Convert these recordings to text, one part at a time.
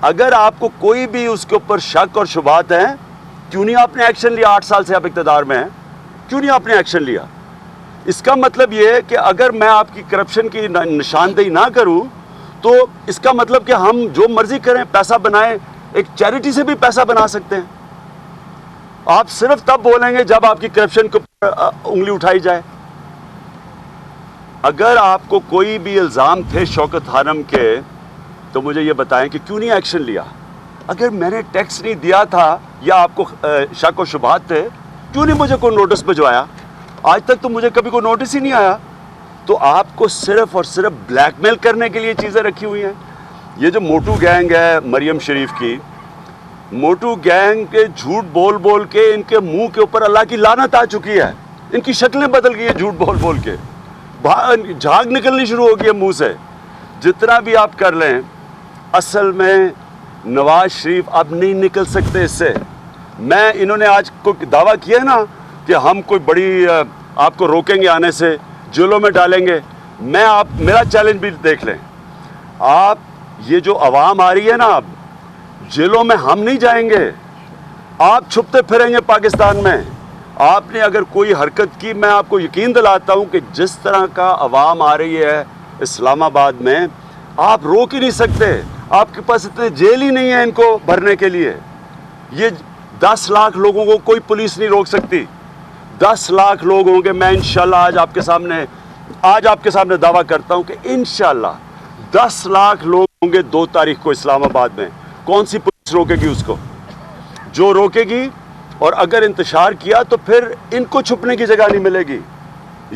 اگر آپ کو کوئی بھی اس کے اوپر شک اور شبہات ہیں، کیوں نہیں آپ نے ایکشن لیا؟ 8 سال سے آپ اقتدار میں ہیں، کیوں نہیں آپ نے ایکشن لیا؟ اس کا مطلب یہ ہے کہ اگر میں آپ کی کرپشن کی نشاندہی نہ کروں تو اس کا مطلب کہ ہم جو مرضی کریں، پیسہ بنائیں، ایک چیریٹی سے بھی پیسہ بنا سکتے ہیں۔ آپ صرف تب بولیں گے جب آپ کی کرپشن کو انگلی اٹھائی جائے۔ اگر آپ کو کوئی بھی الزام تھے شوکت خانم کے تو مجھے یہ بتائیں کہ کیوں نہیں ایکشن لیا؟ اگر میں نے ٹیکس نہیں دیا تھا یا آپ کو شک و شبہات تھے، کیوں نہیں مجھے کوئی نوٹس بھجوایا؟ آج تک تو مجھے کبھی کوئی نوٹس ہی نہیں آیا۔ تو آپ کو صرف اور صرف بلیک میل کرنے کے لیے چیزیں رکھی ہوئی ہیں۔ یہ جو موٹو گینگ ہے مریم شریف کی، موٹو گینگ کے جھوٹ بول بول کے ان کے منہ کے اوپر اللہ کی لعنت آ چکی ہے، ان کی شکلیں بدل گئی ہیں جھوٹ بول بول کے، جھاگ نکلنی شروع ہو گئی ہے منہ سے۔ جتنا بھی آپ کر لیں، اصل میں نواز شریف اب نہیں نکل سکتے اس سے۔ انہوں نے آج کوئی دعویٰ کیا ہے نا کہ ہم کوئی بڑی آپ کو روکیں گے آنے سے، جیلوں میں ڈالیں گے۔ میرا چیلنج بھی دیکھ لیں، آپ یہ جو عوام آ رہی ہے نا، اب جیلوں میں ہم نہیں جائیں گے، آپ چھپتے پھریں گے پاکستان میں۔ آپ نے اگر کوئی حرکت کی، میں آپ کو یقین دلاتا ہوں کہ جس طرح کا عوام آ رہی ہے اسلام آباد میں، آپ روک ہی نہیں سکتے۔ آپ کے پاس اتنے جیل ہی نہیں ہے ان کو بھرنے کے لیے۔ یہ 10 لاکھ لوگوں کو کوئی پولیس نہیں روک سکتی۔ 10 لاکھ لوگ ہوں گے۔ میں انشاءاللہ آج آپ کے سامنے دعویٰ کرتا ہوں کہ انشاءاللہ 10 لاکھ لوگ ہوں گے 2 تاریخ کو اسلام آباد میں۔ کون سی پولیس روکے گی اس کو؟ جو روکے گی، اور اگر انتشار کیا تو پھر ان کو چھپنے کی جگہ نہیں ملے گی۔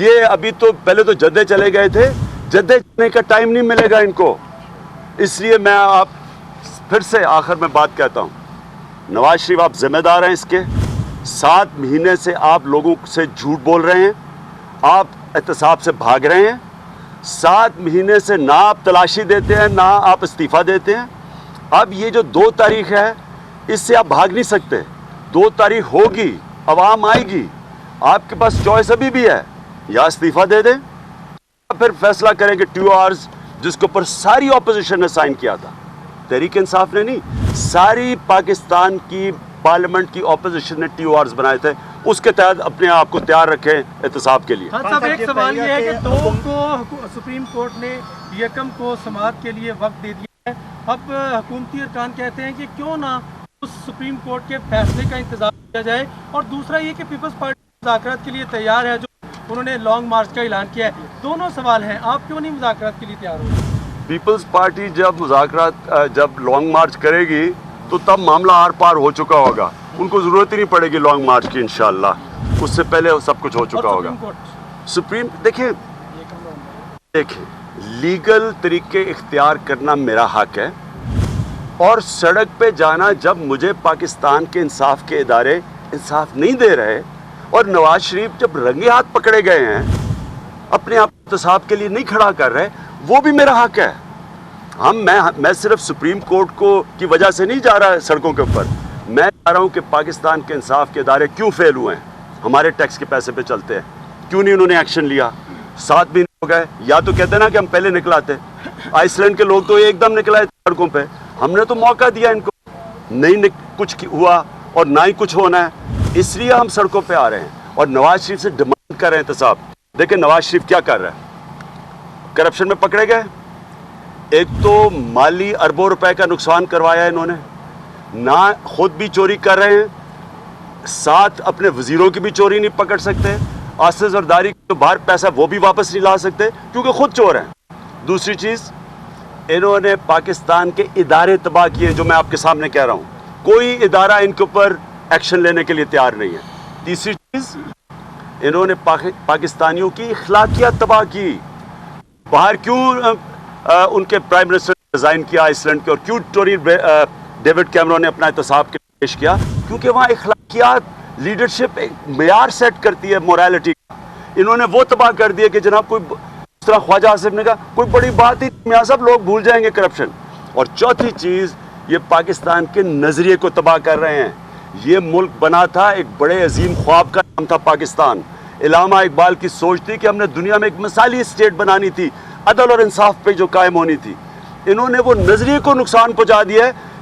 یہ ابھی تو پہلے تو جدے چلے گئے تھے، جدے جانے کا ٹائم نہیں ملے گا ان کو۔ اس لیے میں آپ پھر سے آخر میں بات کہتا ہوں، نواز شریف آپ ذمہ دار ہیں اس کے۔ 7 مہینے سے آپ لوگوں سے جھوٹ بول رہے ہیں، آپ احتساب سے بھاگ رہے ہیں۔ 7 مہینے سے نہ آپ تلاشی دیتے ہیں، نہ آپ استعفیٰ دیتے ہیں۔ اب یہ جو 2 تاریخ ہے، اس سے آپ بھاگ نہیں سکتے۔ 2 تاریخ ہوگی، عوام آئے گی، آپ کے پاس چوائس ابھی بھی ہے، یا استعفیٰ دے دیں، پھر فیصلہ کریں کہ 2 آورز، جس کے اوپر ساری اپوزیشن نے سائن کیا تھا، تحریک انصاف نے نہیں، ساری پاکستان کی پارلیمنٹ کی اپوزیشن نے 2 آورز بنائے تھے، اس کے تحت اپنے آپ کو تیار رکھیں احتساب کے لیے۔ صاحب ایک سوال یہ ہے کہ 2 کو سپریم کورٹ نے یکم کو سماعت کے لیے وقت دے دیا ہے۔ اب حکومتی ارکان کہتے ہیں کہ کیوں نہ اس سپریم کورٹ کے فیصلے کا انتظار کیا جائے، اور دوسرا یہ کہ پیپلز پارٹی مذاکرات کے لیے تیار ہے، جو انہوں نے لانگ مارچ کا اعلان کیا ہے۔ دونوں سوال ہیں، آپ کیوں نہیں مذاکرات کے لیے تیار ہو؟ پیپلز پارٹی جب لانگ مارچ کرے گی تو تب معاملہ آر پار ہو چکا ہوگا، ان کو ضرورت ہی نہیں پڑے گی لانگ مارچ کی انشاءاللہ، اس سے پہلے سب کچھ ہو چکا ہوگا۔ دیکھیں لیگل طریقے اختیار کرنا میرا حق ہے، اور سڑک پہ جانا جب مجھے پاکستان کے انصاف کے ادارے انصاف نہیں دے رہے، اور نواز شریف جب رنگے ہاتھ پکڑے گئے ہیں، اپنے آپ احتساب کے لیے نہیں کھڑا کر رہے، وہ بھی میرا حق ہے۔ میں صرف سپریم کورٹ کی وجہ سے نہیں جا رہا سڑکوں کے اوپر، میں چاہ رہا ہوں کہ پاکستان کے انصاف کے ادارے کیوں فیل ہوئے ہیں، ہمارے ٹیکس کے پیسے پہ چلتے ہیں، کیوں نہیں انہوں نے ایکشن لیا؟ 7 مہینے ہو گئے، یا تو کہتے نا کہ ہم پہلے نکلاتے۔ آئس لینڈ کے لوگ تو ایک دم نکلائے سڑکوں پہ، ہم نے تو موقع دیا ان کو، نہیں کچھ ہوا اور نہ ہی کچھ ہونا ہے، اس لیے ہم سڑکوں پہ آ رہے ہیں اور نواز شریف سے ڈیمانڈ کر رہے ہیں احتساب۔ دیکھیں نواز شریف کیا کر رہا ہے، کرپشن میں پکڑے گئے، ایک تو مالی اربوں روپے کا نقصان کروایا ہے انہوں نے، نہ خود بھی چوری کر رہے ہیں، ساتھ اپنے وزیروں کی بھی چوری نہیں پکڑ سکتے، آصف زرداری جو باہر پیسہ وہ بھی واپس نہیں لا سکتے کیونکہ خود چور ہیں۔ دوسری چیز، انہوں نے پاکستان کے ادارے تباہ کیے، جو میں آپ کے سامنے کہہ رہا ہوں، کوئی ادارہ ان کے اوپر ایکشن لینے کے لیے تیار نہیں ہے۔ تیسری چیز، انہوں نے پاکستانیوں کی اخلاقیات تباہ کی۔ باہر کیوں ان کے پرائم منسٹر نے ریزائن کیا آئس لینڈ کے، اور کیوں ٹونی ڈیوڈ کیمرون نے اپنا احتساب کے لیے پیش کیا؟ کیونکہ وہاں اخلاقیات لیڈرشپ ایک معیار سیٹ کرتی ہے موریلٹی کا۔ انہوں نے وہ تباہ کر دیا کہ جناب کوئی اس طرح خواجہ آصف نے کہا کوئی بڑی بات ہی نہیں، سب لوگ بھول جائیں گے کرپشن۔ اور چوتھی چیز، یہ پاکستان کے نظریے کو تباہ کر رہے ہیں۔ یہ ملک بنا تھا ایک بڑے عظیم خواب کا نام تھا پاکستان، علامہ اقبال کی سوچ تھی کہ ہم نے دنیا میں ایک مثالی اسٹیٹ بنانی تھی، عدل اور انصاف پہ جو قائم ہونی تھی۔ انہوں نے وہ نظریے کو نقصان پہنچا دیا ہے